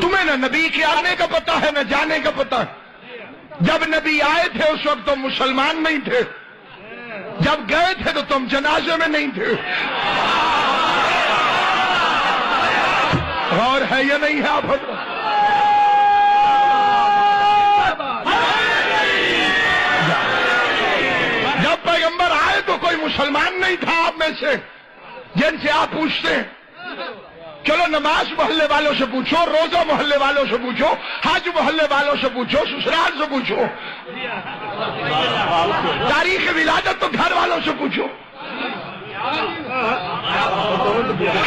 تمہیں نہ نبی کے آنے کا پتہ ہے نہ جانے کا پتہ ہے۔ جب نبی آئے تھے اس وقت تم مسلمان نہیں تھے، جب گئے تھے تو تم جنازے میں نہیں تھے۔ غور ہے یا نہیں ہے آپ؟ جب پیغمبر آئے تو کوئی مسلمان نہیں تھا آپ میں سے جن سے آپ پوچھتے ہیں۔ چلو نماز محلے والوں سے پوچھو، روزہ محلے والوں سے پوچھو، حج محلے والوں سے پوچھو، سسرال سے پوچھو، تاریخ ولادت تو گھر والوں سے پوچھو۔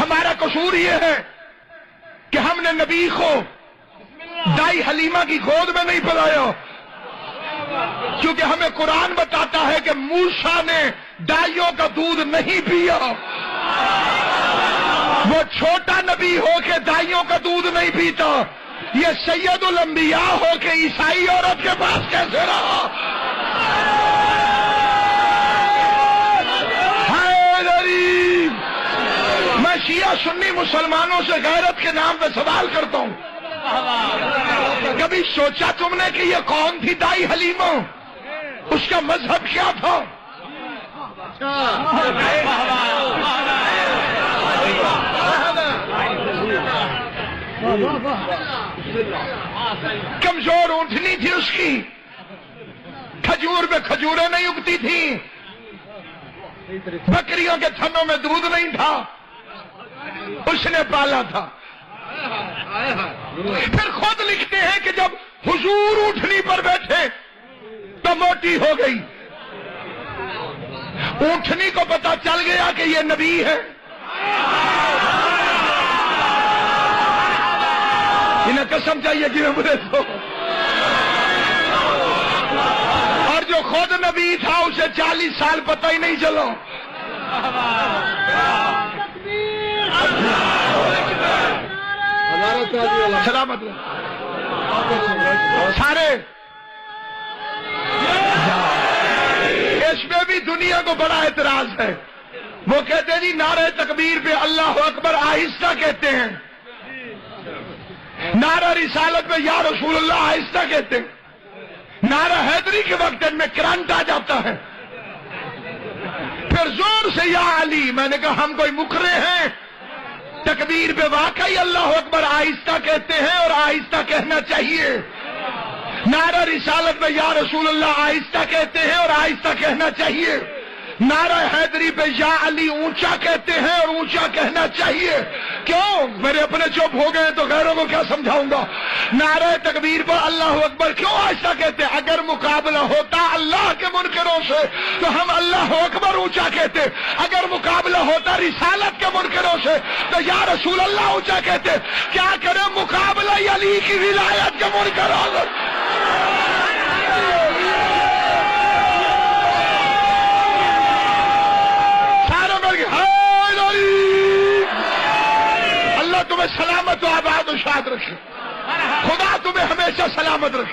ہمارا قصور یہ ہے کہ ہم نے نبی کو دائی حلیمہ کی گود میں نہیں پلایا، کیونکہ ہمیں قرآن بتاتا ہے کہ موسیٰ نے دائیوں کا دودھ نہیں پیا۔ وہ چھوٹا نبی ہو کے دائیوں کا دودھ نہیں پیتا، یہ سید الانبیاء ہو کے عیسائی عورت کے پاس کیسے رہا؟ حیدری! میں شیعہ سنی مسلمانوں سے غیرت کے نام پہ سوال کرتا ہوں، کبھی سوچا تم نے کہ یہ کون تھی دائی حلیمہ؟ اس کا مذہب کیا تھا؟ کمزور اونٹنی تھی اس کی، کھجور پہ کھجوریں نہیں اگتی تھیں، بکریوں کے تھنوں میں دودھ نہیں تھا، اس نے پالا تھا۔ پھر خود لکھتے ہیں کہ جب حضور اونٹنی پر بیٹھے تو موٹی ہو گئی، اونٹنی کو پتا چل گیا کہ یہ نبی ہے۔ انہیں قسم چاہیے کہ مجھے تو، اور جو خود نبی تھا اسے 40 سال پتہ ہی نہیں چلا۔ سلامت سارے اس میں بھی دنیا کو بڑا اعتراض ہے۔ وہ کہتے ہیں جی نعرہ تکبیر پہ اللہ اکبر آہستہ کہتے ہیں، نعرہ رسالت میں یا رسول اللہ آہستہ کہتے ہیں، نعرہ حیدری کے وقت ان میں کرنٹ آ جاتا ہے، پھر زور سے یا علی۔ میں نے کہا ہم کوئی مکرے ہیں؟ تکبیر پہ واقعی اللہ اکبر آہستہ کہتے ہیں اور آہستہ کہنا چاہیے، نعرہ رسالت میں یا رسول اللہ آہستہ کہتے ہیں اور آہستہ کہنا چاہیے، نعرہ حیدری پہ یا علی اونچا کہتے ہیں اور اونچا کہنا چاہیے۔ کیوں؟ میرے اپنے چپ ہو گئے تو غیروں کو کیا سمجھاؤں گا؟ نعرہ تکبیر پر اللہ اکبر کیوں آہستہ کہتے ہیں؟ اگر مقابلہ ہوتا اللہ کے منکروں سے تو ہم اللہ اکبر اونچا کہتے، اگر مقابلہ ہوتا رسالت کے منکروں سے تو یا رسول اللہ اونچا کہتے۔ کیا کریں مقابلہ علی کی ولایت کے منکروں سے؟ اللہ تمہیں سلامت و آباد و شاد رکھے، خدا تمہیں ہمیشہ سلامت رکھے۔